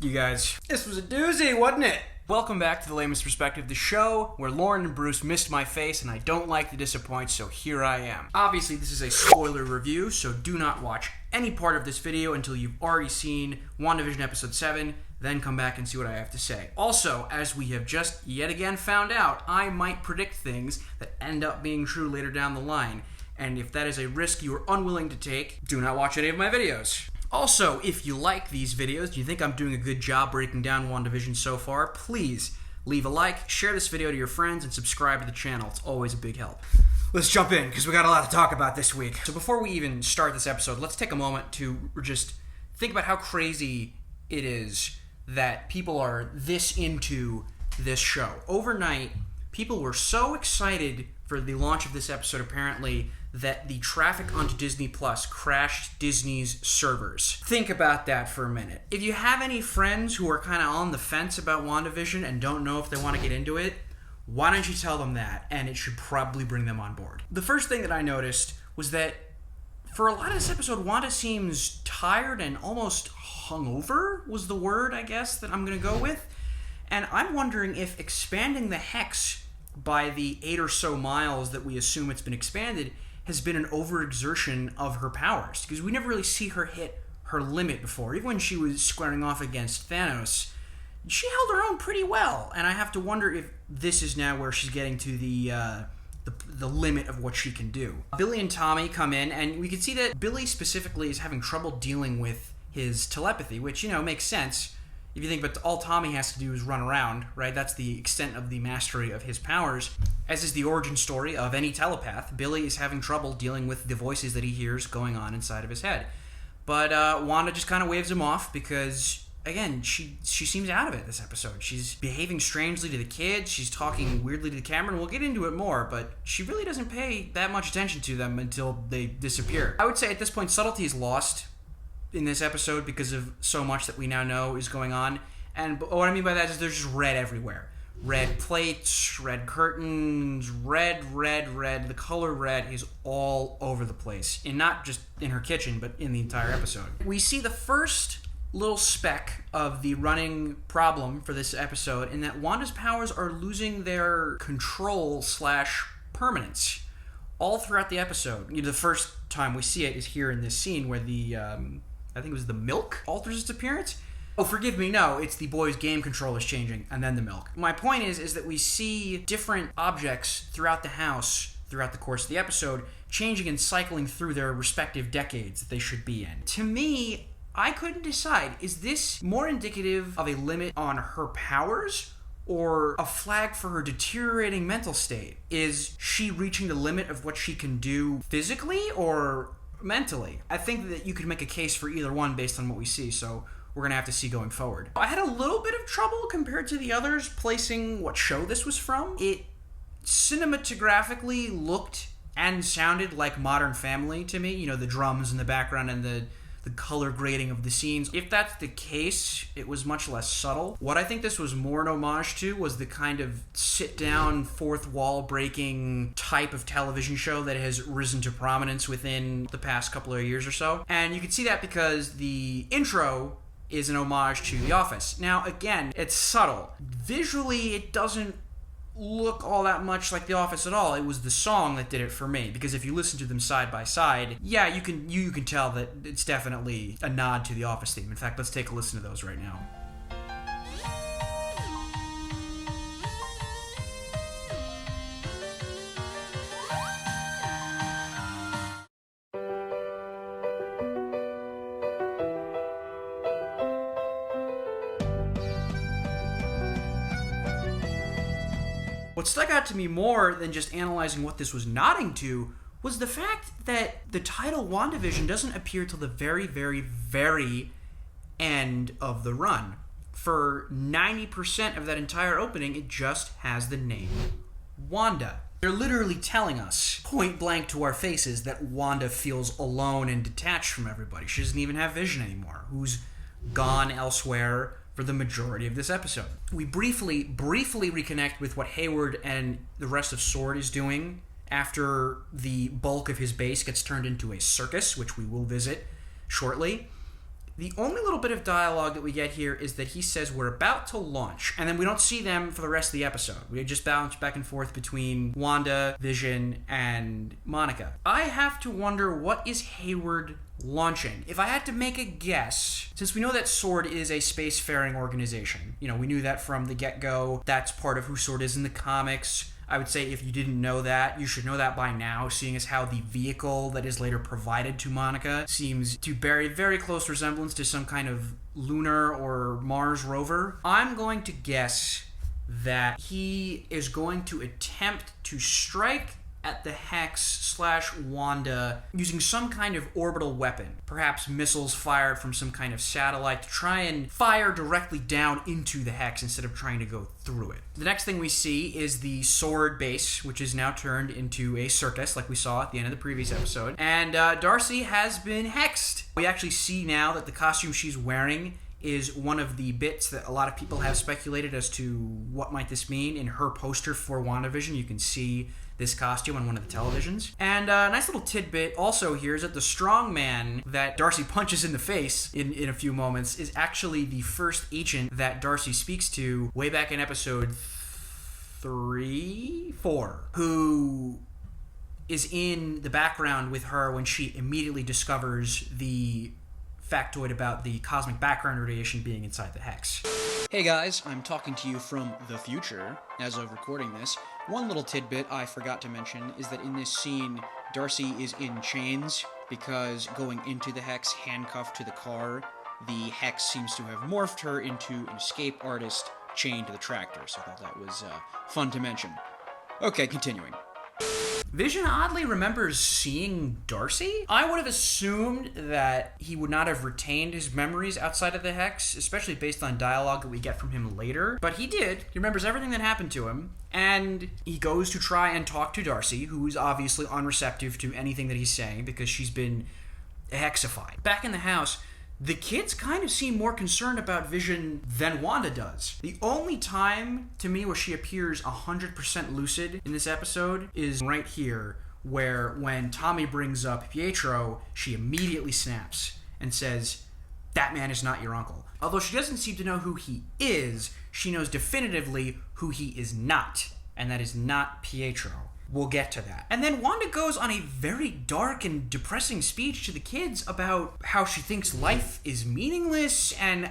You guys, this was a doozy, wasn't it? Welcome back to The Layman's Perspective, the show where Lauren and Bruce missed my face and I don't like to disappoint, so here I am. Obviously, this is a spoiler review, so do not watch any part of this video until you've already seen WandaVision Episode 7, then come back and see what I have to say. Also, as we have just yet again found out, I might predict things that end up being true later down the line, and if that is a risk you are unwilling to take, do not watch any of my videos. Also, if you like these videos, do you think I'm doing a good job breaking down WandaVision so far, please leave a like, share this video to your friends, and subscribe to the channel. It's always a big help. Let's jump in, because we got a lot to talk about this week. So before we even start this episode, let's take a moment to just think about how crazy it is that people are this into this show. Overnight, people were so excited for the launch of this episode, apparently, that the traffic onto Disney Plus crashed Disney's servers. Think about that for a minute. If you have any friends who are kind of on the fence about WandaVision and don't know if they want to get into it, why don't you tell them that? And it should probably bring them on board. The first thing that I noticed was that for a lot of this episode, Wanda seems tired and almost hungover was the word, I guess, that I'm going to go with. And I'm wondering if expanding the hex by the 8 or so miles that we assume it's been expanded has been an overexertion of her powers, because we never really see her hit her limit before. Even when she was squaring off against Thanos, she held her own pretty well, and I have to wonder if this is now where she's getting to the limit of what she can do. Billy and Tommy come in, and we can see that Billy specifically is having trouble dealing with his telepathy, which, you know, makes sense. If you think about all Tommy has to do is run around, right? That's the extent of the mastery of his powers. As is the origin story of any telepath, Billy is having trouble dealing with the voices that he hears going on inside of his head. But Wanda just kind of waves him off because, again, she seems out of it this episode. She's behaving strangely to the kids. She's talking weirdly to the camera, and we'll get into it more, but she really doesn't pay that much attention to them until they disappear. I would say at this point, subtlety is lost in this episode because of so much that we now know is going on. And what I mean by that is there's just red everywhere. Red plates, red curtains, red. The color red is all over the place. And not just in her kitchen, but in the entire episode. We see the first little speck of the running problem for this episode in that Wanda's powers are losing their control / permanence all throughout the episode. You know, the first time we see it is here in this scene where the I think it was the milk alters its appearance. Oh, forgive me, no, it's the boy's game controllers changing, and then the milk. My point is that we see different objects throughout the house, throughout the course of the episode, changing and cycling through their respective decades that they should be in. To me, I couldn't decide, is this more indicative of a limit on her powers, or a flag for her deteriorating mental state? Is she reaching the limit of what she can do physically, or mentally? I think that you could make a case for either one based on what we see, so we're going to have to see going forward. I had a little bit of trouble compared to the others placing what show this was from. It cinematographically looked and sounded like Modern Family to me, you know, the drums in the background and the color grading of the scenes. If that's the case, it was much less subtle. What I think this was more an homage to was the kind of sit-down, fourth wall breaking type of television show that has risen to prominence within the past couple of years or so. And you can see that because the intro is an homage to The Office. Now, again, it's subtle. Visually, it doesn't look all that much like The Office at all. It was the song that did it for me, because if you listen to them side by side, yeah, you can tell that it's definitely a nod to The Office theme. In fact, let's take a listen to those right now. What stuck out to me more than just analyzing what this was nodding to was the fact that the title WandaVision doesn't appear till the very, very, very end of the run. For 90% of that entire opening, it just has the name Wanda. They're literally telling us, point blank to our faces, that Wanda feels alone and detached from everybody. She doesn't even have Vision anymore, who's gone elsewhere for the majority of this episode. We briefly reconnect with what Hayward and the rest of S.W.O.R.D. is doing after the bulk of his base gets turned into a circus, which we will visit shortly. The only little bit of dialogue that we get here is that he says we're about to launch, and then we don't see them for the rest of the episode. We just bounce back and forth between Wanda, Vision, and Monica. I have to wonder, what is Hayward launching? If I had to make a guess, since we know that SWORD is a spacefaring organization, we knew that from the get-go. That's part of who SWORD is in the comics. I would say if you didn't know that, you should know that by now, seeing as how the vehicle that is later provided to Monica seems to bear very close resemblance to some kind of lunar or Mars rover. I'm going to guess that he is going to attempt to strike at the Hex/Wanda using some kind of orbital weapon, perhaps missiles fired from some kind of satellite, to try and fire directly down into the Hex instead of trying to go through it. The next thing we see is the SWORD base, which is now turned into a circus like we saw at the end of the previous episode, and Darcy has been hexed. We actually see now that the costume she's wearing is one of the bits that a lot of people have speculated as to what might this mean. In her poster for WandaVision, you can see this costume on one of the televisions. And a nice little tidbit also here is that the strong man that Darcy punches in the face in a few moments is actually the first agent that Darcy speaks to way back in episode 4, who is in the background with her when she immediately discovers the factoid about the cosmic background radiation being inside the Hex. Hey guys, I'm talking to you from the future as of recording this. One little tidbit I forgot to mention is that in this scene, Darcy is in chains because going into the Hex handcuffed to the car, the Hex seems to have morphed her into an escape artist chained to the tractor, so I thought that was fun to mention. Okay, continuing. Vision oddly remembers seeing Darcy? I would have assumed that he would not have retained his memories outside of the Hex, especially based on dialogue that we get from him later. But he did. He remembers everything that happened to him, and he goes to try and talk to Darcy, who is obviously unreceptive to anything that he's saying because she's been hexified. Back in the house, the kids kind of seem more concerned about Vision than Wanda does. The only time, to me, where she appears 100% lucid in this episode is right here, where when Tommy brings up Pietro, she immediately snaps and says, "That man is not your uncle." Although she doesn't seem to know who he is, she knows definitively who he is not, and that is not Pietro. We'll get to that. And then Wanda goes on a very dark and depressing speech to the kids about how she thinks life is meaningless, and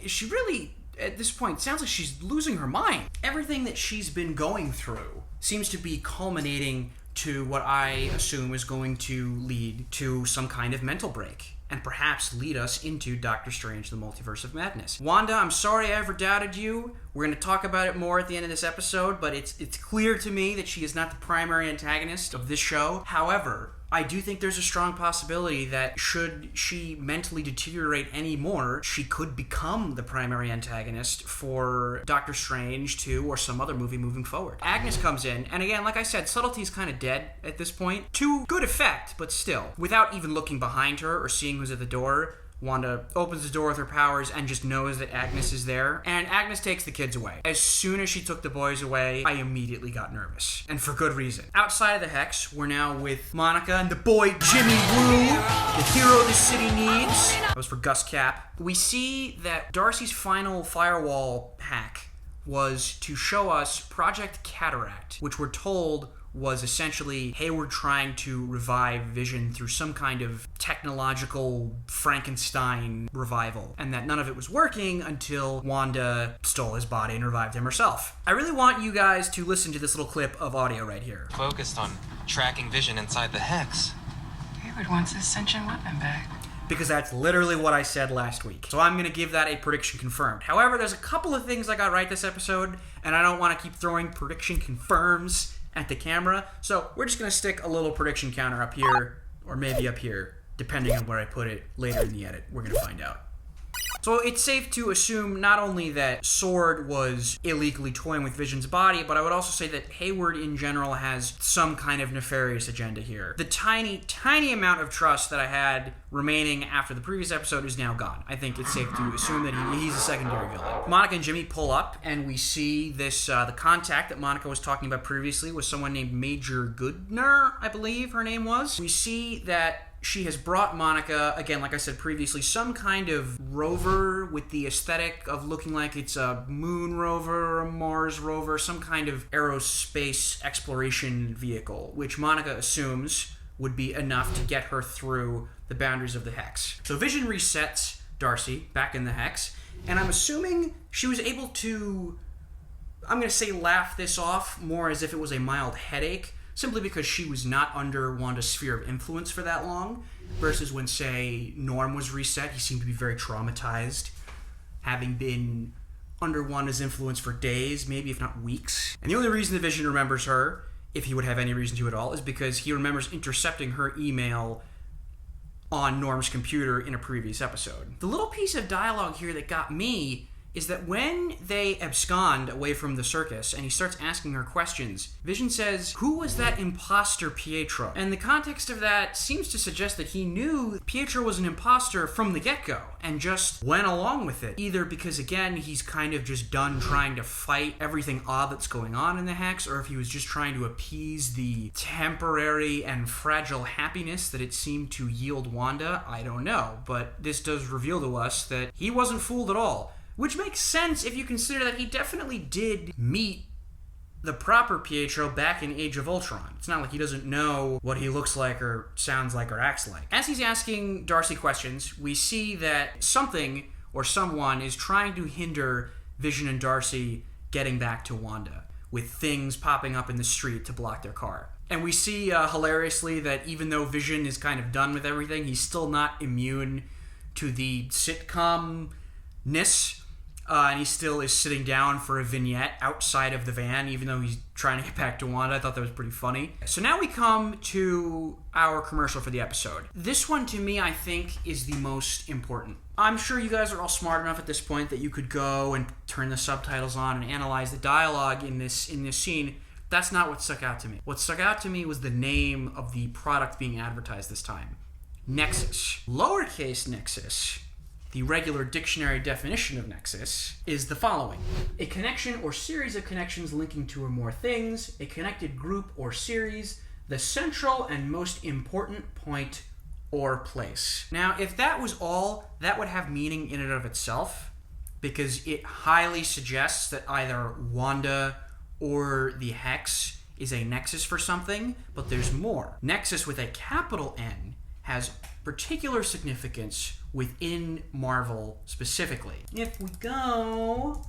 she really, at this point, sounds like she's losing her mind. Everything that she's been going through seems to be culminating to what I assume is going to lead to some kind of mental break, and perhaps lead us into Doctor Strange, the Multiverse of Madness. Wanda, I'm sorry I ever doubted you. We're going to talk about it more at the end of this episode, but it's clear to me that she is not the primary antagonist of this show. However, I do think there's a strong possibility that should she mentally deteriorate any more, she could become the primary antagonist for Doctor Strange 2 or some other movie moving forward. Agnes comes in, and again, like I said, subtlety is kind of dead at this point. To good effect, but still. Without even looking behind her or seeing who's at the door, Wanda opens the door with her powers and just knows that Agnes is there, and Agnes takes the kids away. As soon as she took the boys away, I immediately got nervous, and for good reason. Outside of the Hex, we're now with Monica and the boy Jimmy Woo, the hero the city needs. That was for Gus Cap. We see that Darcy's final firewall hack was to show us Project Cataract, which we're told was essentially Hayward trying to revive Vision through some kind of technological Frankenstein revival, and that none of it was working until Wanda stole his body and revived him herself. I really want you guys to listen to this little clip of audio right here. Focused on tracking Vision inside the Hex. Hayward wants his sentient weapon back. Because that's literally what I said last week. So I'm going to give that a prediction confirmed. However, there's a couple of things I got right this episode, and I don't want to keep throwing prediction confirms at the camera, so we're just going to stick a little prediction counter up here, or maybe up here, depending on where I put it later in the edit. We're going to find out. So it's safe to assume not only that SWORD was illegally toying with Vision's body, but I would also say that Hayward in general has some kind of nefarious agenda here. The tiny, tiny amount of trust that I had remaining after the previous episode is now gone. I think it's safe to assume that he's a secondary villain. Monica and Jimmy pull up, and we see this, the contact that Monica was talking about previously was someone named Major Goodner, I believe her name was. We see that she has brought Monica, again, like I said previously, some kind of rover with the aesthetic of looking like it's a moon rover, a Mars rover, some kind of aerospace exploration vehicle, which Monica assumes would be enough to get her through the boundaries of the Hex. So Vision resets Darcy back in the Hex, and I'm assuming she was able to, I'm going to say laugh this off more as if it was a mild headache, simply because she was not under Wanda's sphere of influence for that long, versus when, say, Norm was reset, he seemed to be very traumatized, having been under Wanda's influence for days, maybe if not weeks. And the only reason the Vision remembers her, if he would have any reason to at all, is because he remembers intercepting her email on Norm's computer in a previous episode. The little piece of dialogue here that got me is that when they abscond away from the circus and he starts asking her questions, Vision says, "Who was that imposter Pietro?" And the context of that seems to suggest that he knew Pietro was an imposter from the get-go and just went along with it. Either because, again, he's kind of just done trying to fight everything odd that's going on in the Hex, or if he was just trying to appease the temporary and fragile happiness that it seemed to yield Wanda. I don't know. But this does reveal to us that he wasn't fooled at all. Which makes sense if you consider that he definitely did meet the proper Pietro back in Age of Ultron. It's not like he doesn't know what he looks like or sounds like or acts like. As he's asking Darcy questions, we see that something or someone is trying to hinder Vision and Darcy getting back to Wanda, with things popping up in the street to block their car. And we see hilariously that even though Vision is kind of done with everything, he's still not immune to the sitcom-ness. And he still is sitting down for a vignette outside of the van, even though he's trying to get back to Wanda. I thought that was pretty funny. So now we come to our commercial for the episode. This one, to me, I think, is the most important. I'm sure you guys are all smart enough at this point that you could go and turn the subtitles on and analyze the dialogue in this scene. That's not what stuck out to me. What stuck out to me was the name of the product being advertised this time. Nexus. Lowercase Nexus. The regular dictionary definition of nexus is the following: a connection or series of connections linking two or more things, a connected group or series, the central and most important point or place. Now, if that was all, that would have meaning in and of itself, because it highly suggests that either Wanda or the Hex is a nexus for something, but there's more. Nexus with a capital N has particular significance within Marvel specifically. If we go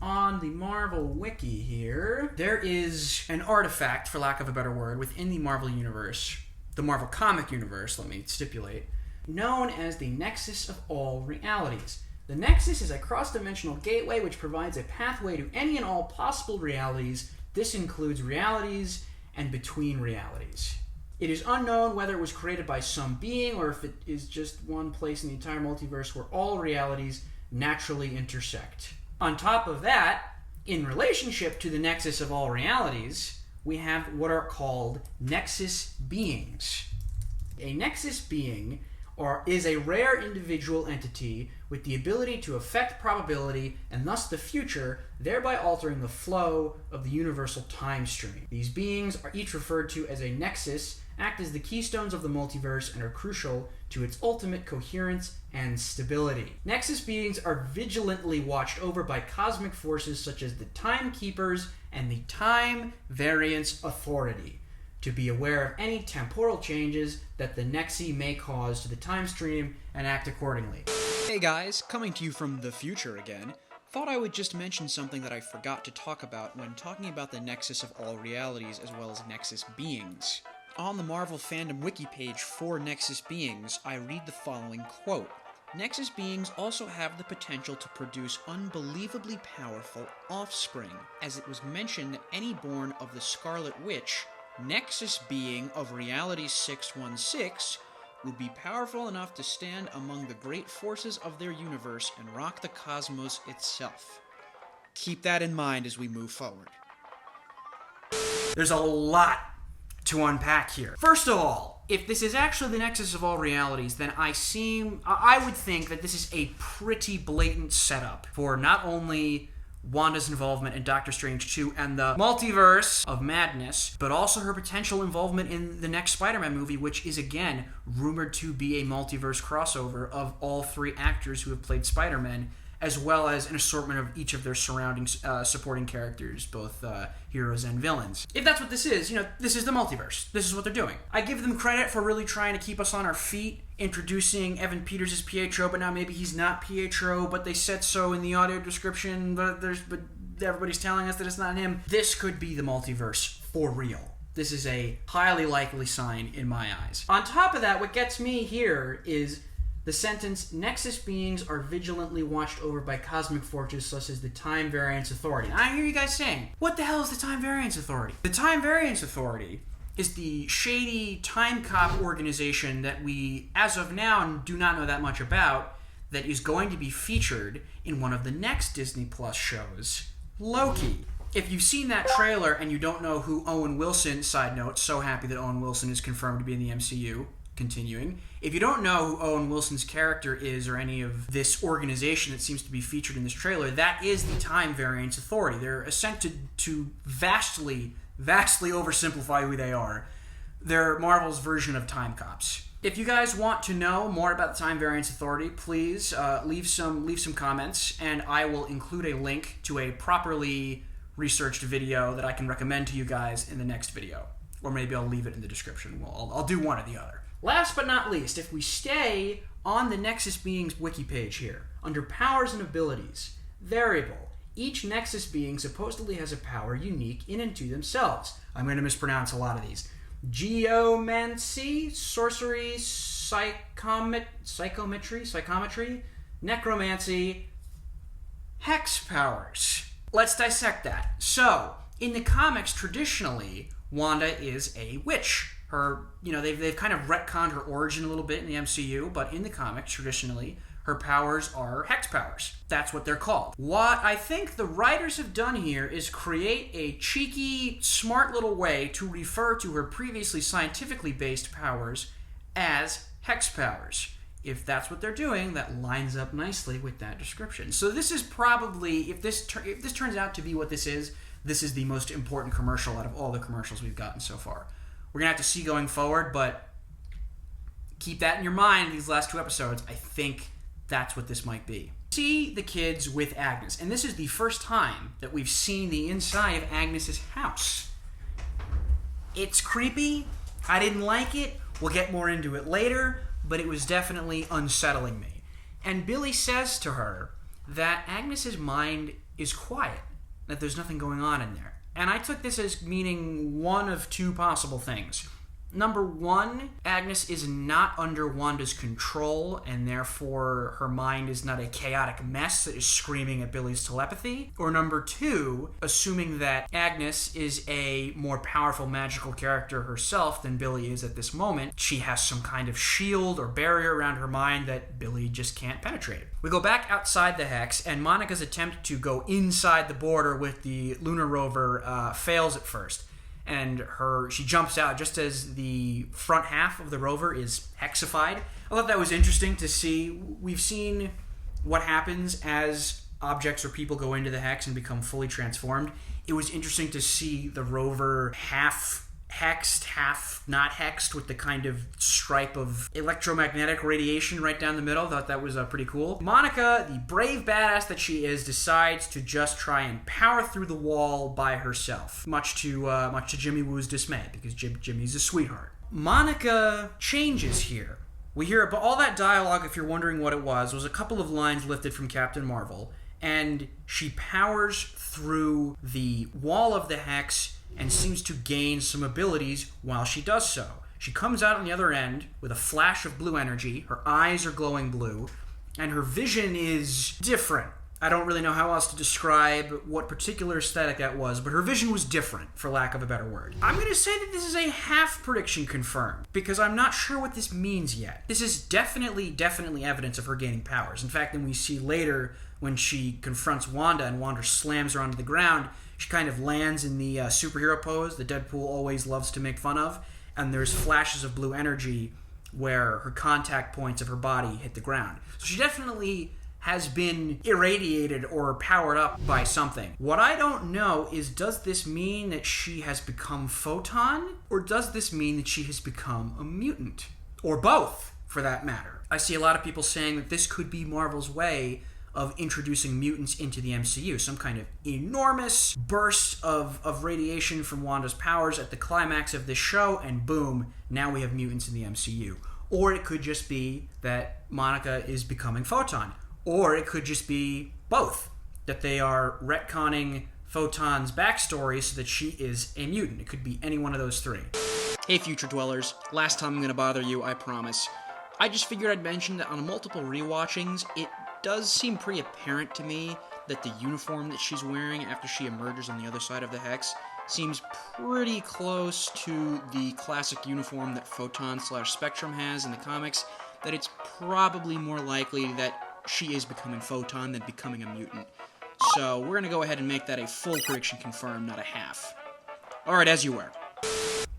on the Marvel wiki here, there is an artifact, for lack of a better word, within the Marvel universe, the Marvel comic universe, let me stipulate, known as the Nexus of All Realities. The Nexus is a cross-dimensional gateway which provides a pathway to any and all possible realities. This includes realities and between realities. It is unknown whether it was created by some being or if it is just one place in the entire multiverse where all realities naturally intersect. On top of that, in relationship to the Nexus of All Realities, we have what are called Nexus beings. A Nexus being is a rare individual entity with the ability to affect probability and thus the future, thereby altering the flow of the universal time stream. These beings are each referred to as a nexus, act as the keystones of the multiverse, and are crucial to its ultimate coherence and stability. Nexus beings are vigilantly watched over by cosmic forces such as the Timekeepers and the Time Variance Authority, to be aware of any temporal changes that the Nexi may cause to the time stream and act accordingly. Hey guys, coming to you from the future again. Thought I would just mention something that I forgot to talk about when talking about the Nexus of All Realities as well as Nexus beings. On the Marvel Fandom wiki page for Nexus beings, I read the following quote: Nexus beings also have the potential to produce unbelievably powerful offspring, as it was mentioned that any born of the Scarlet Witch, Nexus being of Reality 616, would be powerful enough to stand among the great forces of their universe and rock the cosmos itself. Keep that in mind as we move forward. There's a lot to unpack here. First of all, if this is actually the Nexus of All Realities, then I would think that this is a pretty blatant setup for not only Wanda's involvement in Doctor Strange 2 and the multiverse of madness, but also her potential involvement in the next Spider-Man movie, which is, again, rumored to be a multiverse crossover of all three actors who have played Spider-Man, as well as an assortment of each of their surrounding supporting characters, both heroes and villains. If that's what this is, this is the multiverse. This is what they're doing. I give them credit for really trying to keep us on our feet, introducing Evan Peters as Pietro, but now maybe he's not Pietro, but they said so in the audio description, but everybody's telling us that it's not him. This could be the multiverse for real. This is a highly likely sign in my eyes. On top of that, what gets me here is the sentence, Nexus beings are vigilantly watched over by cosmic forces such as the Time Variance Authority. And I hear you guys saying, what the hell is the Time Variance Authority? The Time Variance Authority is the shady time cop organization that we, as of now, do not know that much about, that is going to be featured in one of the next Disney Plus shows, Loki. If you've seen that trailer and you don't know who Owen Wilson, side note, so happy that Owen Wilson is confirmed to be in the MCU, continuing. If you don't know who Owen Wilson's character is or any of this organization that seems to be featured in this trailer, that is the Time Variance Authority. They're attempted to vastly oversimplify who they are. They're Marvel's version of time cops. If you guys want to know more about the Time Variance Authority, please leave some comments, and I will include a link to a properly researched video that I can recommend to you guys in the next video. Or maybe I'll leave it in the description. Well, I'll do one or the other. Last but not least, if we stay on the Nexus Beings wiki page here, under Powers and Abilities, Variable, each Nexus being supposedly has a power unique in and to themselves. I'm going to mispronounce a lot of these. Geomancy, Sorcery, Psychometry, Necromancy, Hex powers. Let's dissect that. So, in the comics, traditionally, Wanda is a witch. They've kind of retconned her origin a little bit in the MCU, but in the comics, traditionally, her powers are hex powers. That's what they're called. What I think the writers have done here is create a cheeky, smart little way to refer to her previously scientifically based powers as hex powers. If that's what they're doing, that lines up nicely with that description. So this is probably, if this turns out to be what this is the most important commercial out of all the commercials we've gotten so far. We're going to have to see going forward, but keep that in your mind these last two episodes. I think that's what this might be. See the kids with Agnes, and this is the first time that we've seen the inside of Agnes's house. It's creepy. I didn't like it. We'll get more into it later, but it was definitely unsettling me. And Billy says to her that Agnes's mind is quiet, that there's nothing going on in there. And I took this as meaning one of two possible things. Number one, Agnes is not under Wanda's control, and therefore her mind is not a chaotic mess that is screaming at Billy's telepathy. Or number two, assuming that Agnes is a more powerful magical character herself than Billy is at this moment, she has some kind of shield or barrier around her mind that Billy just can't penetrate. We go back outside the Hex, and Monica's attempt to go inside the border with the lunar rover fails at first. And she jumps out just as the front half of the rover is hexified. I thought that was interesting to see. We've seen what happens as objects or people go into the Hex and become fully transformed. It was interesting to see the rover half hexed, half not hexed, with the kind of stripe of electromagnetic radiation right down the middle. Thought that was pretty cool. Monica, the brave badass that she is, decides to just try and power through the wall by herself, much to Jimmy Woo's dismay, because Jimmy's a sweetheart. Monica changes here. We hear about all that dialogue, if you're wondering what it was a couple of lines lifted from Captain Marvel, and she powers through the wall of the Hex and seems to gain some abilities while she does so. She comes out on the other end with a flash of blue energy, her eyes are glowing blue, and her vision is different. I don't really know how else to describe what particular aesthetic that was, but her vision was different, for lack of a better word. I'm going to say that this is a half prediction confirmed, because I'm not sure what this means yet. This is definitely evidence of her gaining powers. In fact, then we see later when she confronts Wanda and Wanda slams her onto the ground, she kind of lands in the superhero pose that Deadpool always loves to make fun of, and there's flashes of blue energy where her contact points of her body hit the ground. So she definitely has been irradiated or powered up by something. What I don't know is, does this mean that she has become Photon, or does this mean that she has become a mutant? Or both, for that matter. I see a lot of people saying that this could be Marvel's way of introducing mutants into the MCU. Some kind of enormous burst of radiation from Wanda's powers at the climax of this show, and boom, now we have mutants in the MCU. Or it could just be that Monica is becoming Photon. Or it could just be both. That they are retconning Photon's backstory so that she is a mutant. It could be any one of those three. Hey, Future Dwellers. Last time I'm gonna bother you, I promise. I just figured I'd mention that on multiple rewatchings, it does seem pretty apparent to me that the uniform that she's wearing after she emerges on the other side of the Hex seems pretty close to the classic uniform that Photon/Spectrum has in the comics, that it's probably more likely that she is becoming Photon than becoming a mutant. So we're gonna go ahead and make that a full prediction confirmed, not a half. Alright, as you were.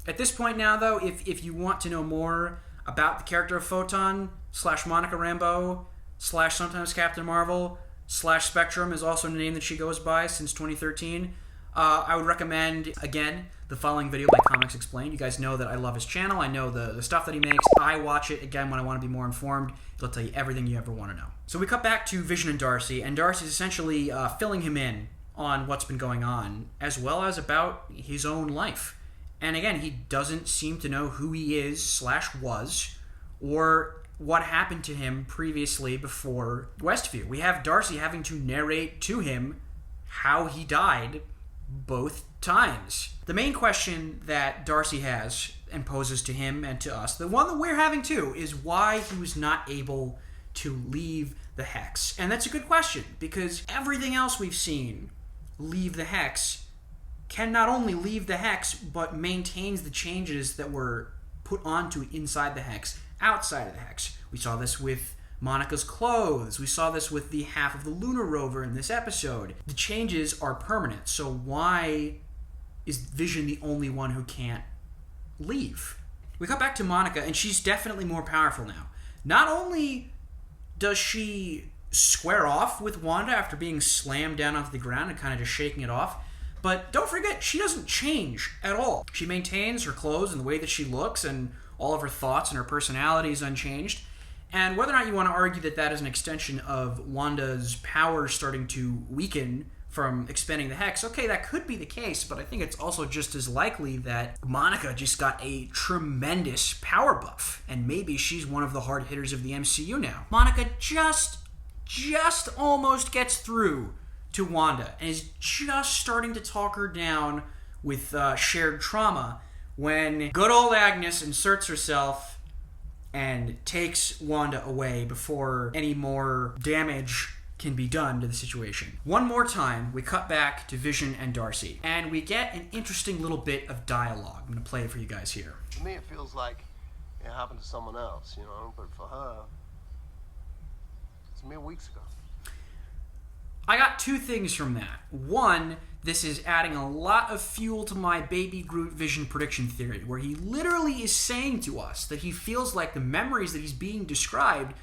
At this point now, though, if you want to know more about the character of Photon / Monica Rambeau / sometimes Captain Marvel / Spectrum is also the name that she goes by since 2013, I would recommend, again, the following video by Comics Explained. You guys know that I love his channel. I know the stuff that he makes. I watch it, again, when I want to be more informed. He'll tell you everything you ever want to know. So we cut back to Vision and Darcy's essentially filling him in on what's been going on, as well as about his own life. And again, he doesn't seem to know who he is / was, or what happened to him previously before Westview. We have Darcy having to narrate to him how he died both times. The main question that Darcy has and poses to him and to us, the one that we're having too, is why he was not able to leave the Hex. And that's a good question, because everything else we've seen leave the Hex can not only leave the Hex, but maintains the changes that were put onto inside the Hex, outside of the Hex. We saw this with Monica's clothes. We saw this with the half of the lunar rover in this episode. The changes are permanent, so why is Vision the only one who can't leave? We cut back to Monica, and she's definitely more powerful now. Not only does she square off with Wanda after being slammed down onto the ground and kind of just shaking it off, but don't forget, she doesn't change at all. She maintains her clothes and the way that she looks, and all of her thoughts and her personality is unchanged. And whether or not you want to argue that that is an extension of Wanda's power starting to weaken from expanding the Hex, okay, that could be the case, but I think it's also just as likely that Monica just got a tremendous power buff, and maybe she's one of the hard hitters of the MCU now. Monica just almost gets through to Wanda, and is just starting to talk her down with shared trauma, when good old Agnes inserts herself and takes Wanda away before any more damage can be done to the situation. One more time, we cut back to Vision and Darcy, and we get an interesting little bit of dialogue. I'm going to play it for you guys here. To me, it feels like it happened to someone else, but for her, it's mere weeks ago. I got two things from that. One, this is adding a lot of fuel to my Baby Groot Vision prediction theory, where he literally is saying to us that he feels like the memories that he's being described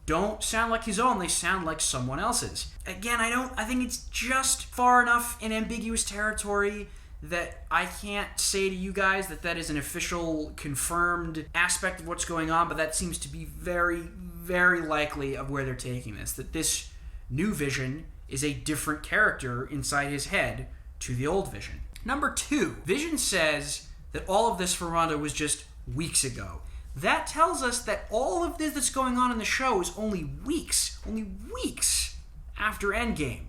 don't sound like his own, they sound like someone else's. Again, I think it's just far enough in ambiguous territory that I can't say to you guys that that is an official, confirmed aspect of what's going on, but that seems to be very, very likely of where they're taking this, that this new Vision is a different character inside his head to the old Vision. Number two, Vision says that all of this for Wanda was just weeks ago. That tells us that all of this that's going on in the show is only weeks after Endgame.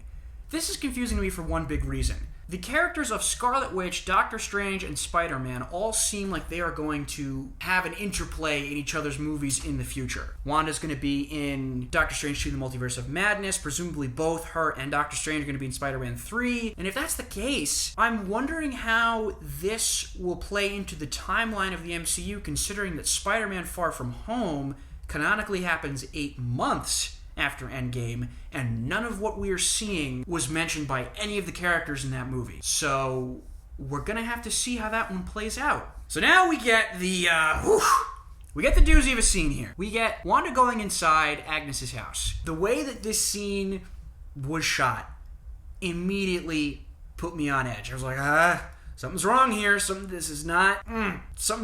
This is confusing to me for one big reason. The characters of Scarlet Witch, Doctor Strange, and Spider-Man all seem like they are going to have an interplay in each other's movies in the future. Wanda's going to be in Doctor Strange 2: The Multiverse of Madness. Presumably both her and Doctor Strange are going to be in Spider-Man 3. And if that's the case, I'm wondering how this will play into the timeline of the MCU, considering that Spider-Man Far From Home canonically happens 8 months after Endgame, and none of what we are seeing was mentioned by any of the characters in that movie. So we're gonna have to see how that one plays out. So now we get the We get the doozy of a scene here. We get Wanda going inside Agnes's house. The way that this scene was shot immediately put me on edge. I was like, something's wrong here. Something's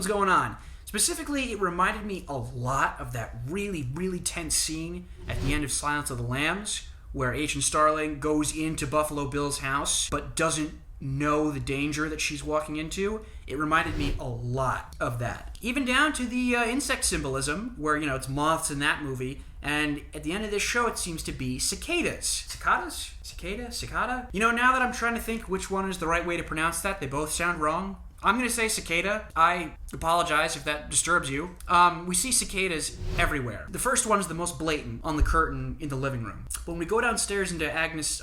going on. Specifically, it reminded me a lot of that really, really tense scene at the end of Silence of the Lambs, where Agent Starling goes into Buffalo Bill's house, but doesn't know the danger that she's walking into. It reminded me a lot of that. Even down to the insect symbolism, where, it's moths in that movie, and at the end of this show, it seems to be cicadas. Cicadas? Cicada? Now that I'm trying to think which one is the right way to pronounce that, they both sound wrong. I'm going to say cicada. I apologize if that disturbs you. We see cicadas everywhere. The first one is the most blatant on the curtain in the living room. But when we go downstairs into Agatha's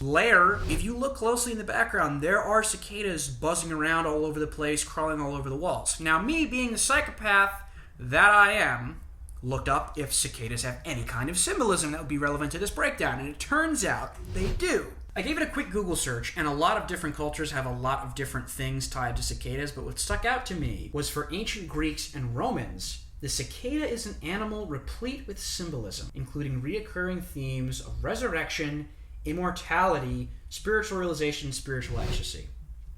lair, if you look closely in the background, there are cicadas buzzing around all over the place, crawling all over the walls. Now, me being the psychopath that I am, looked up if cicadas have any kind of symbolism that would be relevant to this breakdown, and it turns out they do. I gave it a quick Google search, and a lot of different cultures have a lot of different things tied to cicadas, but what stuck out to me was for ancient Greeks and Romans, the cicada is an animal replete with symbolism, including reoccurring themes of resurrection, immortality, spiritual realization, and spiritual ecstasy.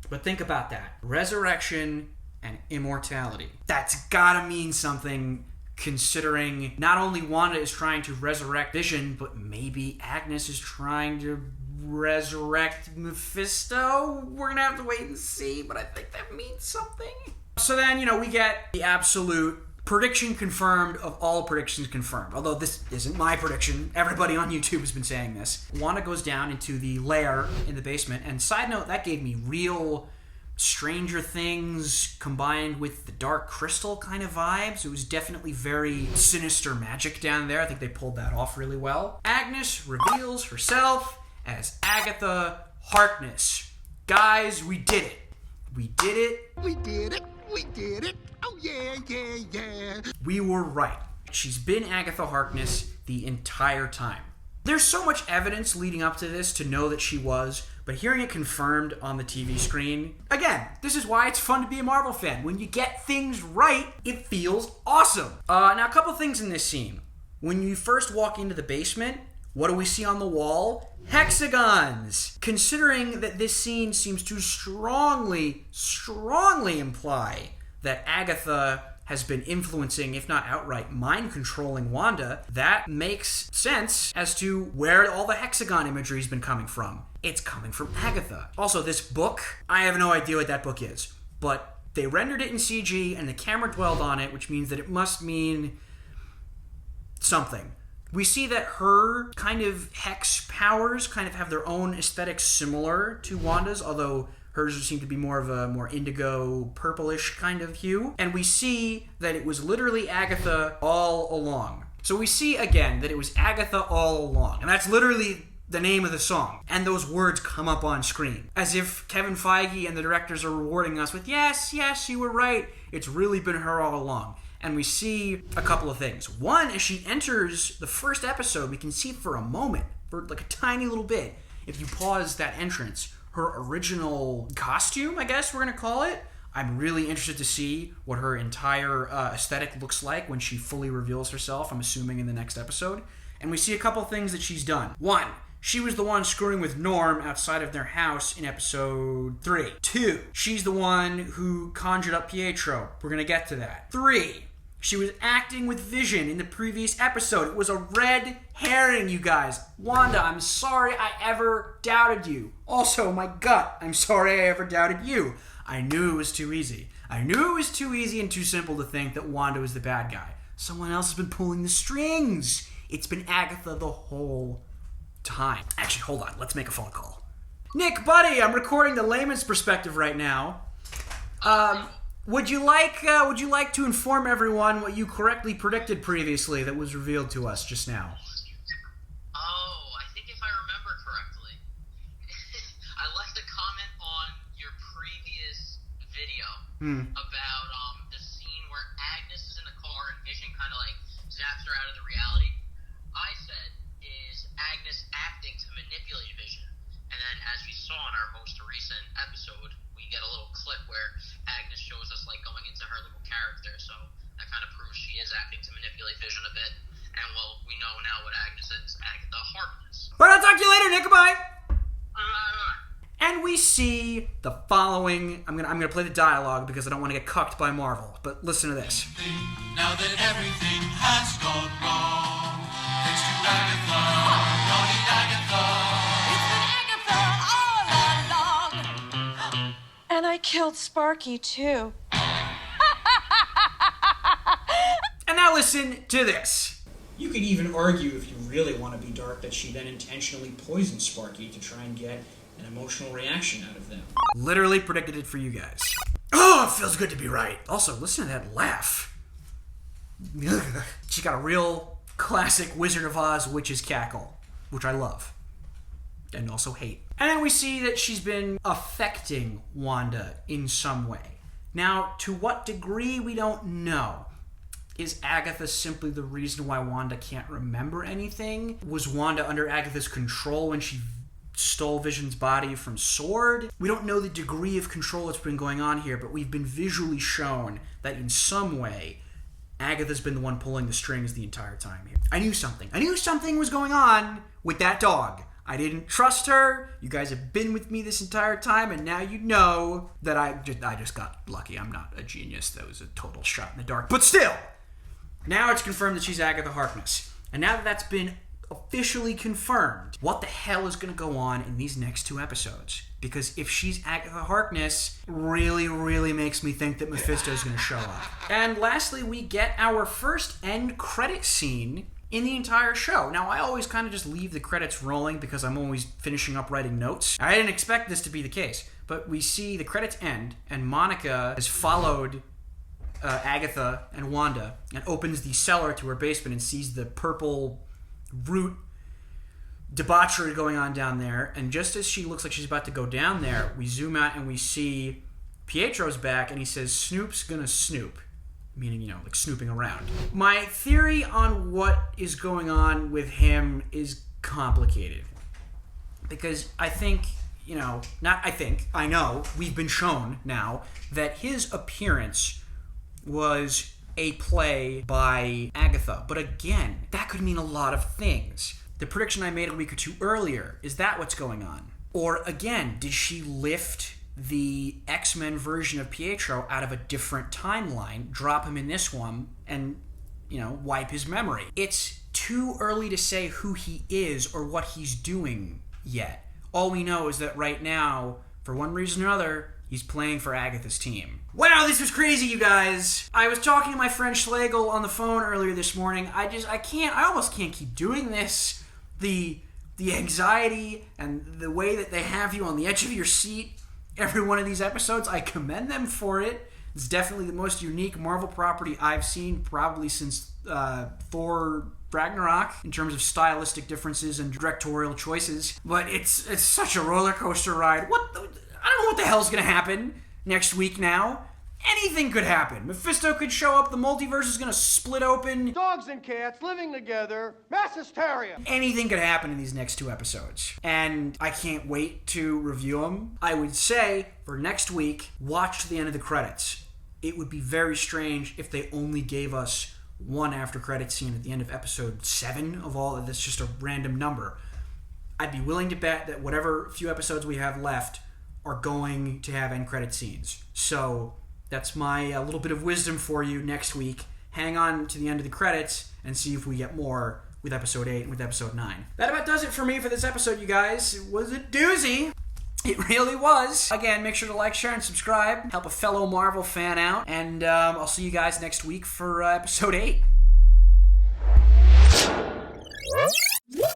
But think about that. Resurrection and immortality. That's gotta mean something, considering not only Wanda is trying to resurrect Vision, but maybe Agnes is trying to resurrect Mephisto? We're gonna have to wait and see, but I think that means something. So then, we get the absolute prediction confirmed of all predictions confirmed. Although this isn't my prediction. Everybody on YouTube has been saying this. Wanda goes down into the lair in the basement, and side note, that gave me real Stranger Things combined with the Dark Crystal kind of vibes. It was definitely very sinister magic down there. I think they pulled that off really well. Agnes reveals herself as Agatha Harkness. Guys, we did it. We did it. We did it. We did it. Oh, yeah. We were right. She's been Agatha Harkness the entire time. There's so much evidence leading up to this to know that she was, but hearing it confirmed on the TV screen, again, this is why it's fun to be a Marvel fan. When you get things right, it feels awesome. Now, a couple things in this scene. When you first walk into the basement, what do we see on the wall? Hexagons! Considering that this scene seems to strongly imply that Agatha has been influencing, if not outright mind-controlling Wanda, that makes sense as to where all the hexagon imagery has been coming from. It's coming from Agatha. Also, this book, I have no idea what that book is, but they rendered it in CG and the camera dwelled on it, which means that it must mean something. We see that her kind of hex powers kind of have their own aesthetics similar to Wanda's, although hers seem to be more of a more indigo, purplish kind of hue. And we see that it was literally Agatha all along. So we see again that it was Agatha all along. And that's literally the name of the song. And those words come up on screen. As if Kevin Feige and the directors are rewarding us with, yes, you were right. It's really been her all along. And we see a couple of things. One, as she enters the first episode, we can see for a moment, for like a tiny little bit, if you pause that entrance, her original costume, I guess we're going to call it. I'm really interested to see what her entire aesthetic looks like when she fully reveals herself, I'm assuming in the next episode. And we see a couple things that she's done. One, she was the one screwing with Norm outside of their house in episode 3. 2, she's the one who conjured up Pietro. We're going to get to that. 3, she was acting with Vision in the previous episode. It was a red herring, you guys. Wanda, I'm sorry I ever doubted you. Also, my gut, I'm sorry I ever doubted you. I knew it was too easy. I knew it was too easy and too simple to think that Wanda was the bad guy. Someone else has been pulling the strings. It's been Agatha the whole time. Actually, hold on. Let's make a phone call. Nick, buddy, I'm recording the layman's perspective right now. Would you like to inform everyone what you correctly predicted previously that was revealed to us just now? Oh, I think if I remember correctly, I left a comment on your previous video about the scene where Agnes is in the car and Vision kind of like zaps her out of the reality. I said, is Agnes acting to manipulate Vision? And then as we saw in our most recent episode, we get a little clip where Agnes shows us like going into acting to manipulate Vision a bit. And, well, we know now what Agnes is, Agatha Harkness. But I'll talk to you later, Nick. Goodbye. And we see the following. I'm gonna play the dialogue because I don't want to get cucked by Marvel. But listen to this. Now that everything has gone wrong, thanks to Agatha, naughty Agatha. It's been Agatha all along. And I killed Sparky too. And now listen to this. You could even argue, if you really want to be dark, that she then intentionally poisoned Sparky to try and get an emotional reaction out of them. Literally predicted it for you guys. Oh, it feels good to be right. Also, listen to that laugh. She got a real classic Wizard of Oz witch's cackle, which I love. And also hate. And then we see that she's been affecting Wanda in some way. Now, to what degree, we don't know. Is Agatha simply the reason why Wanda can't remember anything? Was Wanda under Agatha's control when she stole Vision's body from S.W.O.R.D? We don't know the degree of control that's been going on here, but we've been visually shown that in some way, Agatha's been the one pulling the strings the entire time here. I knew something. I knew something was going on with that dog. I didn't trust her. You guys have been with me this entire time, and now you know that I just got lucky. I'm not a genius. That was a total shot in the dark. But still, now it's confirmed that she's Agatha Harkness. And now that that's been officially confirmed, what the hell is going to go on in these next 2 episodes? Because if she's Agatha Harkness, really, really makes me think that Mephisto's going to show up. And lastly, we get our first end credit scene in the entire show. Now, I always kind of just leave the credits rolling because I'm always finishing up writing notes. I didn't expect this to be the case, but we see the credits end, and Monica has followed Agatha and Wanda and opens the cellar to her basement and sees the purple root debauchery going on down there. And just as she looks like she's about to go down there, we zoom out and we see Pietro's back, and he says, "Snoop's gonna snoop." Meaning, like snooping around. My theory on what is going on with him is complicated. Because I think, I know, we've been shown now that his appearance was a play by Agatha. But again, that could mean a lot of things. The prediction I made a week or 2 earlier, is that what's going on? Or again, did she lift the X-Men version of Pietro out of a different timeline, drop him in this one, and, wipe his memory? It's too early to say who he is or what he's doing yet. All we know is that right now, for one reason or another, he's playing for Agatha's team. Wow, this was crazy, you guys. I was talking to my friend Schlegel on the phone earlier this morning. I almost can't keep doing this. The anxiety and the way that they have you on the edge of your seat every one of these episodes, I commend them for it. It's definitely the most unique Marvel property I've seen probably since Thor Ragnarok in terms of stylistic differences and directorial choices. But it's such a roller coaster ride. I don't know what the hell's going to happen next week now. Anything could happen. Mephisto could show up. The multiverse is going to split open. Dogs and cats living together. Mass hysteria. Anything could happen in these next 2 episodes. And I can't wait to review them. I would say, for next week, watch to the end of the credits. It would be very strange if they only gave us one after credit scene at the end of episode 7 of all. That's just a random number. I'd be willing to bet that whatever few episodes we have left are going to have end credit scenes. So that's my little bit of wisdom for you next week. Hang on to the end of the credits and see if we get more with episode 8 and with episode 9. That about does it for me for this episode, you guys. It was a doozy. It really was. Again, make sure to like, share, and subscribe. Help a fellow Marvel fan out. And I'll see you guys next week for episode 8.